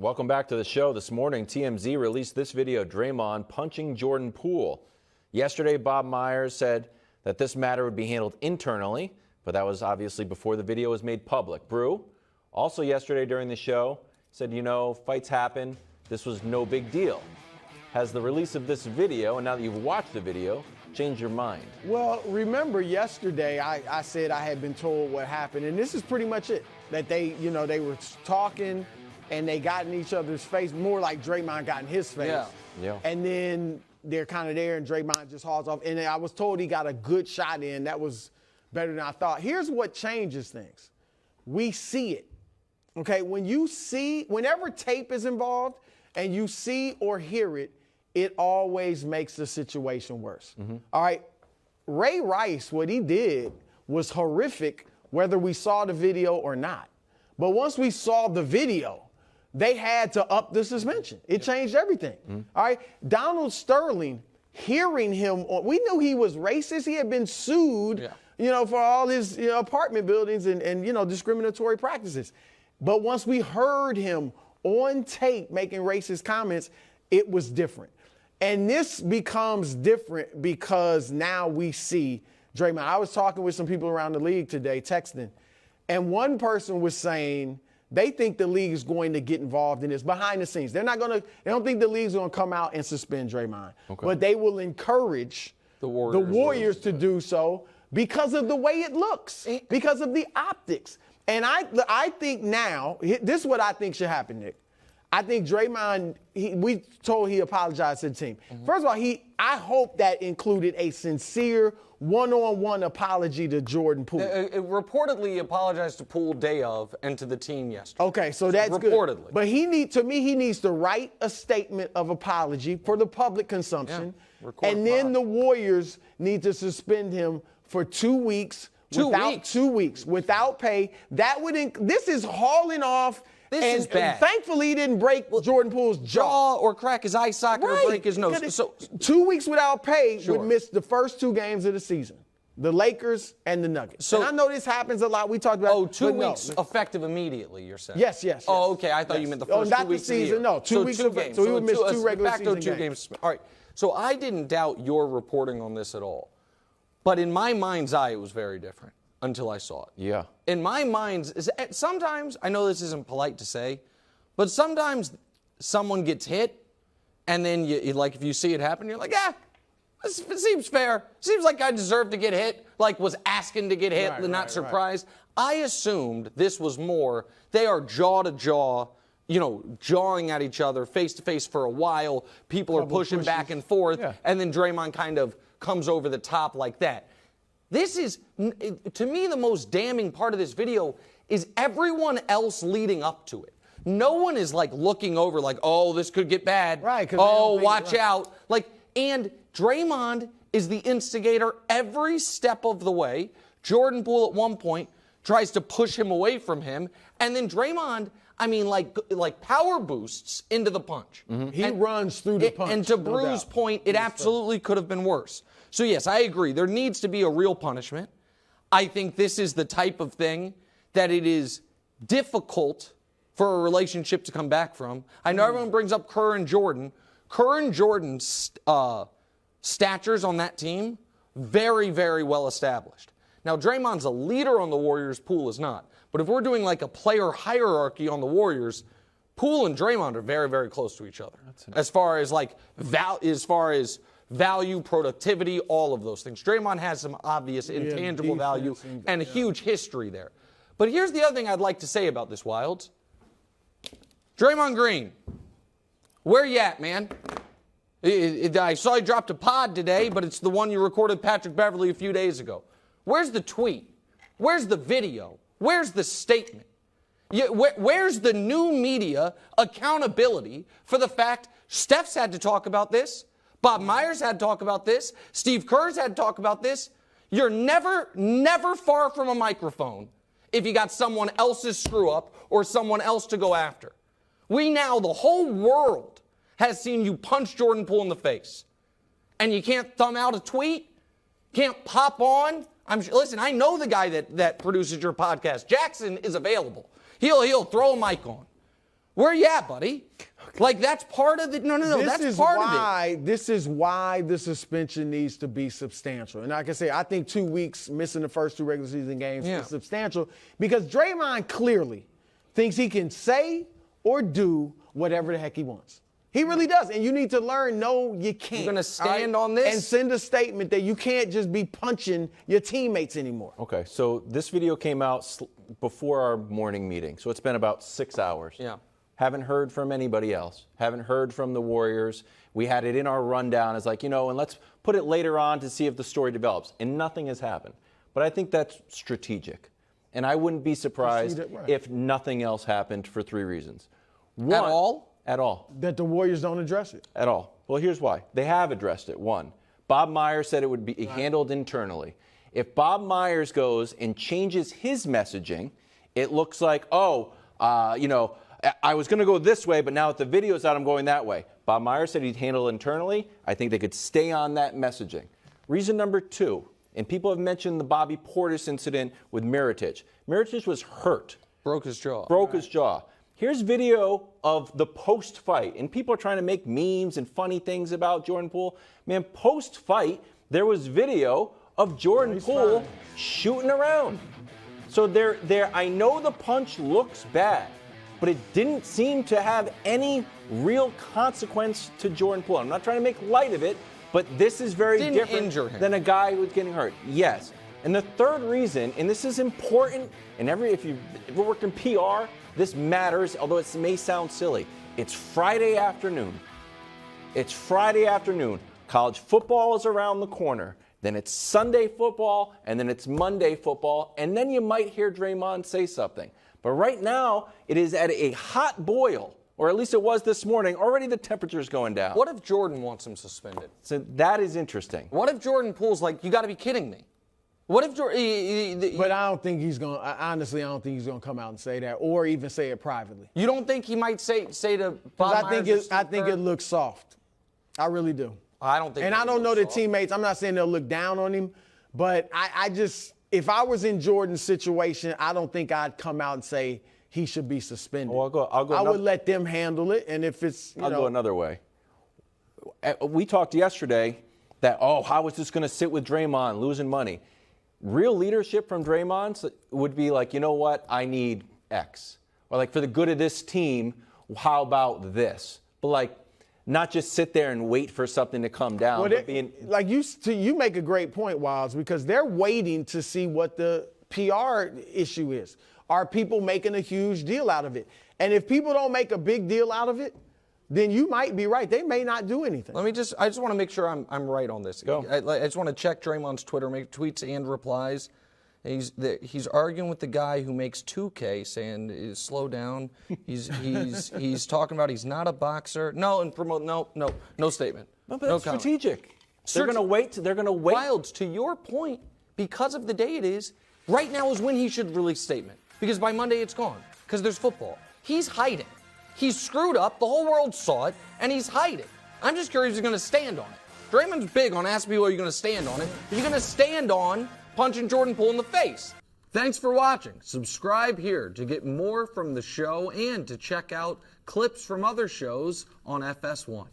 Welcome back to the show. This morning, TMZ released this video of Draymond punching Jordan Poole. Yesterday, Bob Myers said that this matter would be handled internally, but that was obviously before the video was made public. Brew, also yesterday during the show, said, fights happen. This was no big deal. Has the release of this video, and now that you've watched the video, changed your mind? Well, remember yesterday I said I had been told what happened, and this is pretty much it. That they were talking and they got in each other's face, more like Draymond got in his face. Yeah. And then they're kind of there and Draymond just hauls off. And I was told he got a good shot in. That was better than I thought. Here's what changes things. We see it. Okay, whenever tape is involved and you see or hear it, it always makes the situation worse. Mm-hmm. All right, Ray Rice, what he did was horrific, whether we saw the video or not. But once we saw the video, they had to up the suspension. It changed everything. Mm-hmm. All right, Donald Sterling, hearing him, we knew he was racist. He had been sued, for all his apartment buildings and discriminatory practices. But once we heard him on tape making racist comments, it was different. And this becomes different because now we see Draymond. I was talking with some people around the league today, texting, and one person was saying they think the league is going to get involved in this behind the scenes. They don't think the league's going to come out and suspend Draymond. Okay. But they will encourage the Warriors to do so because of the way it looks, because of the optics. And I think now, this is what I think should happen, Nick. I think Draymond, we told he apologized to the team. Mm-hmm. First of all, I hope that included a sincere one-on-one apology to Jordan Poole. Reportedly apologized to Poole day of and to the team yesterday. Okay, so that's reportedly. Good. But he needs to write a statement of apology for the public consumption. Yeah. And then the Warriors need to suspend him for 2 weeks. 2 weeks without pay. This is hauling off. This is bad. Thankfully, he didn't break Jordan Poole's jaw or crack his eye socket or break his nose. So 2 weeks without pay would miss the first 2 games of the season. The Lakers and the Nuggets. So, and I know this happens a lot. We talked about 2 weeks effective immediately, you're saying? Yes. Oh, okay. I thought you meant the first 2 weeks of the season. No, 2 weeks of games. So he would miss 2 regular season games. All right. So I didn't doubt your reporting on this at all. But in my mind's eye, it was very different until I saw it. Yeah. In my mind, sometimes, I know this isn't polite to say, but sometimes someone gets hit, and then if you see it happen, you're like, it seems fair. Seems like I deserve to get hit, was asking to get hit, not surprised. Right. I assumed this was more, they are jaw to jaw, jawing at each other face to face for a while. People are pushing back and forth, and then Draymond kind of comes over the top like that. This is, to me, the most damning part of this video is everyone else leading up to it. No one is looking over this could get bad. Right. Oh, watch out. And Draymond is the instigator every step of the way. Jordan Poole at one point tries to push him away from him. And then Draymond, power boosts into the punch. Mm-hmm. He runs through the punch. And to Brew's point, it absolutely could have been worse. So, yes, I agree. There needs to be a real punishment. I think this is the type of thing that it is difficult for a relationship to come back from. I know everyone brings up Kerr and Jordan. Kerr and Jordan's statures on that team, very, very well established. Now, Draymond's a leader on the Warriors. Poole is not. But if we're doing a player hierarchy on the Warriors, Poole and Draymond are very, very close to each other. As far as value, productivity, all of those things. Draymond has some obvious intangible value and a huge history there. But here's the other thing I'd like to say about this, Wildes. Draymond Green, where you at, man? I saw you dropped a pod today, but it's the one you recorded Patrick Beverley a few days ago. Where's the tweet? Where's the video? Where's the statement? Where's the new media accountability for the fact Steph's had to talk about this? Bob Myers had to talk about this. Steve Kerr's had to talk about this. You're never far from a microphone if you got someone else's screw up or someone else to go after. The whole world has seen you punch Jordan Poole in the face. And you can't thumb out a tweet? Can't pop on? Listen, I know the guy that produces your podcast. Jackson is available. He'll throw a mic on. Where are you at, buddy? Like, that's part of the, no, that's part of it. This is why the suspension needs to be substantial. And like I say, I think 2 weeks missing the first 2 regular season games is substantial because Draymond clearly thinks he can say or do whatever the heck he wants. He really does. And you need to learn, no, you can't. You're going to stand on this? And send a statement that you can't just be punching your teammates anymore. Okay, so this video came out before our morning meeting, so it's been about 6 hours. Yeah. Haven't heard from anybody else. Haven't heard from the Warriors. We had it in our rundown as like, and let's put it later on to see if the story develops. And nothing has happened. But I think that's strategic. And I wouldn't be surprised if nothing else happened for 3 reasons. One, at all? At all. That the Warriors don't address it. At all. Well, here's why. They have addressed it. One, Bob Myers said it would be handled internally. If Bob Myers goes and changes his messaging, it looks like, I was going to go this way, but now with the video's out, I'm going that way. Bob Myers said he'd handle it internally. I think they could stay on that messaging. Reason number 2, and people have mentioned the Bobby Portis incident with Mirotic. Mirotic was hurt. Broke his jaw. Broke his jaw. Here's video of the post-fight, and people are trying to make memes and funny things about Jordan Poole. Man, post-fight, there was video of Jordan Poole shooting around. So I know the punch looks bad, but it didn't seem to have any real consequence to Jordan Poole. I'm not trying to make light of it, but this is very different than a guy who's getting hurt. Yes. And the third reason, and this is important, and if you work in PR, this matters, although it may sound silly. It's Friday afternoon. It's Friday afternoon. College football is around the corner. Then it's Sunday football, and then it's Monday football, and then you might hear Draymond say something. But right now, it is at a hot boil, or at least it was this morning. Already the temperature's going down. What if Jordan wants him suspended? So that is interesting. What if Jordan Poole's like, you got to be kidding me? What if Jordan? But I don't think he's going to, honestly, I don't think he's going to come out and say that or even say it privately. You don't think he might say to Bob Myers? I think it looks soft. I really do. I don't think. And I don't know the teammates. I'm not saying they'll look down on him, but I just, if I was in Jordan's situation, I don't think I'd come out and say he should be suspended. Well, I would let them handle it, and if it's, I'll go another way. We talked yesterday that, how is this going to sit with Draymond losing money? Real leadership from Draymond would be like, you know what, I need X. Or like, for the good of this team, how about this? But like, not just sit there and wait for something to come down. Well, you make a great point, Wildes, because they're waiting to see what the PR issue is. Are people making a huge deal out of it? And if people don't make a big deal out of it, then you might be right. They may not do anything. I just want to make sure I'm right on this. Go. I just want to check Draymond's Twitter, make tweets and replies. He's arguing with the guy who makes 2K, saying, "Slow down." He's talking about he's not a boxer. No, and promote. No statement. No, but that's strategic. They're going to wait. They're going to wait. Wildes, to your point, because of the day it is, right now is when he should release statement. Because by Monday it's gone. Because there's football. He's hiding. He's screwed up. The whole world saw it, and he's hiding. I'm just curious if he's going to stand on it. Draymond's big on asking people, are you going to stand on it? Are you going to stand on punching Jordan Poole in the face? Thanks for watching. Subscribe here to get more from the show and to check out clips from other shows on FS1.